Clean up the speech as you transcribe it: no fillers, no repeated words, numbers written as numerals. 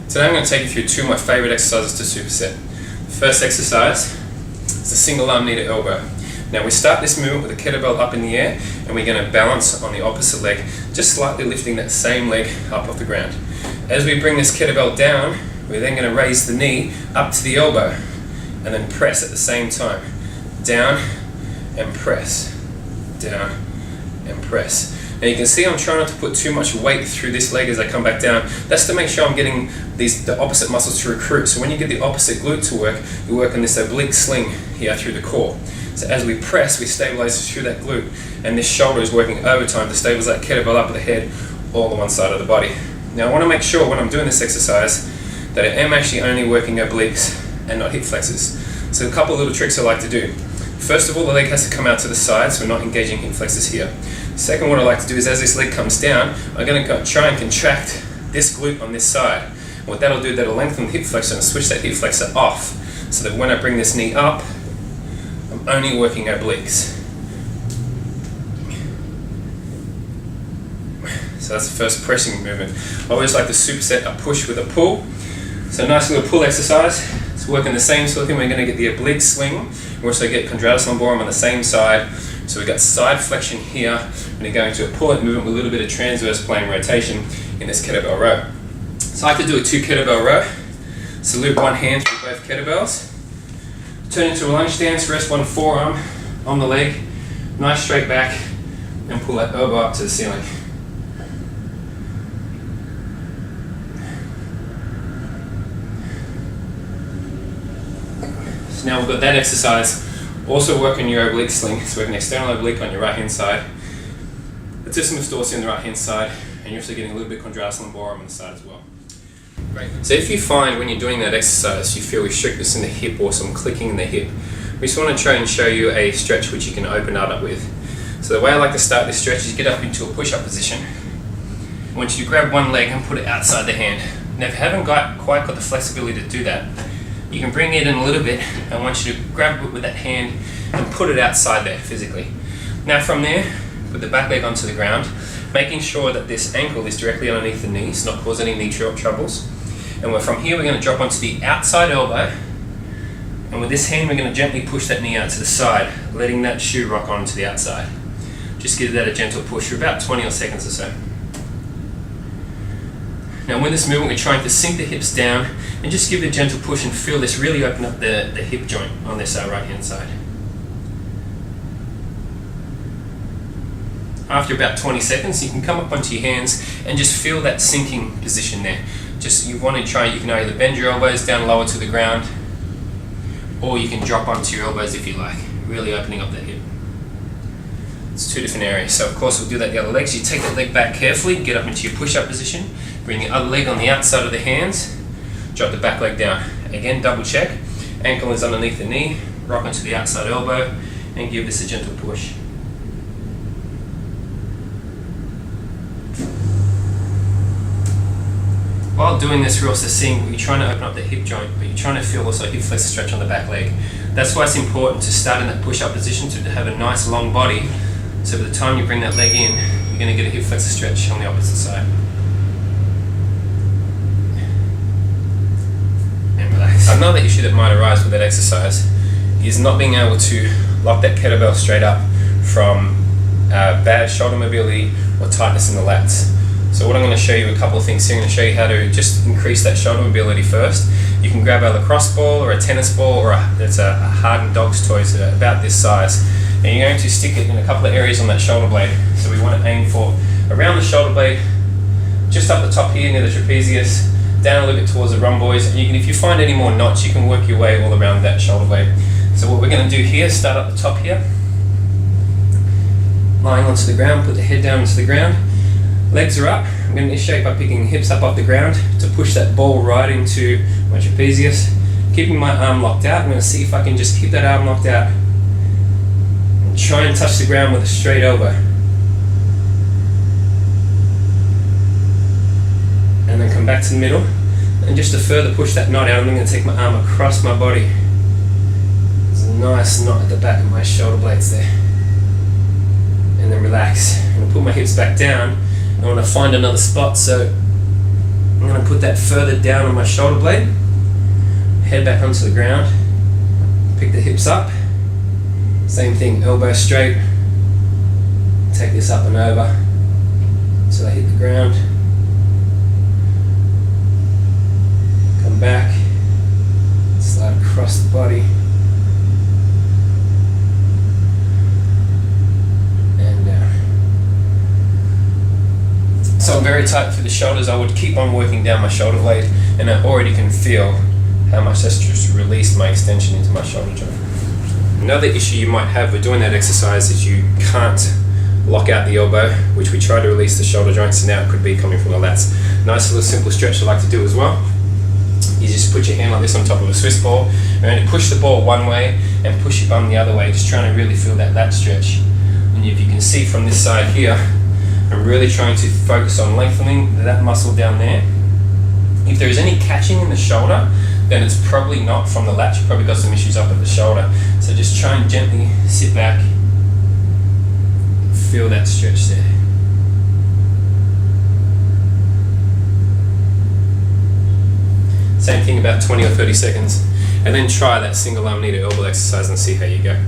Today I'm going to take you through two of my favourite exercises to superset. The first exercise is the single arm knee to elbow. Now we start this movement with a kettlebell up in the air and we're going to balance on the opposite leg, just slightly lifting that same leg up off the ground. As we bring this kettlebell down, we're then going to raise the knee up to the elbow and then press at the same time. Down and press. Down and press. Now you can see I'm trying not to put too much weight through this leg as I come back down. That's to make sure I'm getting the opposite muscles to recruit. So when you get the opposite glute to work, you work on this oblique sling here through the core. So as we press, we stabilize through that glute, and this shoulder is working overtime to stabilize that kettlebell up at the head, all on one side of the body. Now I want to make sure when I'm doing this exercise that I am actually only working obliques and not hip flexors. So a couple of little tricks I like to do. First of all, the leg has to come out to the side, so we're not engaging hip flexors here. Second, what I like to do is as this leg comes down, I'm going to try and contract this glute on this side. And what that'll do, that'll lengthen the hip flexor and switch that hip flexor off, so that when I bring this knee up, I'm only working obliques. So that's the first pressing movement. I always like to superset a push with a pull. So a nice little pull exercise. It's working the same sort of thing. We're going to get the oblique swing. We also get quadratus lumborum on the same side. So we've got side flexion here, and we're going to a pull-up movement with a little bit of transverse plane rotation in this kettlebell row. So I like to do a 2 kettlebell row. Salute one hand through both kettlebells. Turn into a lunge stance, rest one forearm on the leg, nice straight back, and pull that elbow up to the ceiling. So now we've got that exercise. Also work on your oblique sling, so we have an external oblique on your right hand side, latissimus dorsi on the right hand side, and you're also getting a little bit quadratus lumborum on the side as well. Great. So if you find when you're doing that exercise you feel restrictness in the hip or some clicking in the hip, we just want to try and show you a stretch which you can open up with. So the way I like to start this stretch is get up into a push-up position. I want you to grab one leg and put it outside the hand. Now if you haven't quite got the flexibility to do that, you can bring it in a little bit. I want you to grab it with that hand and put it outside there physically. Now from there, put the back leg onto the ground, making sure that this ankle is directly underneath the knees, not cause any knee troubles. And from here we're going to drop onto the outside elbow, and with this hand we're going to gently push that knee out to the side, letting that shoe rock onto the outside. Just give that a gentle push for about 20 seconds or so. Now with this movement we're trying to sink the hips down and just give it a gentle push and feel this really open up the hip joint on this right hand side. After about 20 seconds you can come up onto your hands and just feel that sinking position there. Just you want to try, you can either bend your elbows down lower to the ground, or you can drop onto your elbows if you like, really opening up that hip. It's 2 different areas. So of course we'll do that the other leg. So you take that leg back carefully, get up into your push-up position, bring the other leg on the outside of the hands, drop the back leg down. Again, double check, ankle is underneath the knee, rock onto the outside elbow, and give this a gentle push. While doing this, we're also seeing you're trying to open up the hip joint, but you're trying to feel also hip flexor stretch on the back leg. That's why it's important to start in that push-up position to have a nice long body, so by the time you bring that leg in, you're going to get a hip flexor stretch on the opposite side. And relax. Another issue that might arise with that exercise is not being able to lock that kettlebell straight up from bad shoulder mobility or tightness in the lats. So what I'm going to show you a couple of things here. I'm going to show you how to just increase that shoulder mobility first. You can grab a lacrosse ball or a tennis ball, or it's a hardened dog's toy, so about this size, and you're going to stick it in a couple of areas on that shoulder blade. So we want to aim for around the shoulder blade, just up the top here near the trapezius, down a little bit towards the rhomboids, and if you find any more knots you can work your way all around that shoulder blade. So what we're going to do here, start up the top here, lying onto the ground, put the head down into the ground. Legs are up. I'm going to initiate by picking the hips up off the ground to push that ball right into my trapezius. Keeping my arm locked out, I'm going to see if I can just keep that arm locked out and try and touch the ground with a straight elbow. And then come back to the middle. And just to further push that knot out, I'm going to take my arm across my body. There's a nice knot at the back of my shoulder blades there. And then relax. I'm going to put my hips back down. I want to find another spot, so I'm going to put that further down on my shoulder blade, head back onto the ground, pick the hips up, same thing, elbow straight, take this up and over until I hit the ground, come back, slide across the body, and down. So I'm very tight for the shoulders. I would keep on working down my shoulder blade, and I already can feel how much that's just released my extension into my shoulder joint. Another issue you might have with doing that exercise is you can't lock out the elbow, which we try to release the shoulder joints, and now it could be coming from the lats. Nice little simple stretch I like to do as well. You just put your hand like this on top of a Swiss ball, and then push the ball one way and push your bum the other way, just trying to really feel that lat stretch. And if you can see from this side here, I'm really trying to focus on lengthening that muscle down there. If there is any catching in the shoulder, then it's probably not from the lat. You've probably got some issues up at the shoulder. So just try and gently sit back, feel that stretch there. Same thing, about 20 or 30 seconds, and then try that single arm knee to elbow exercise and see how you go.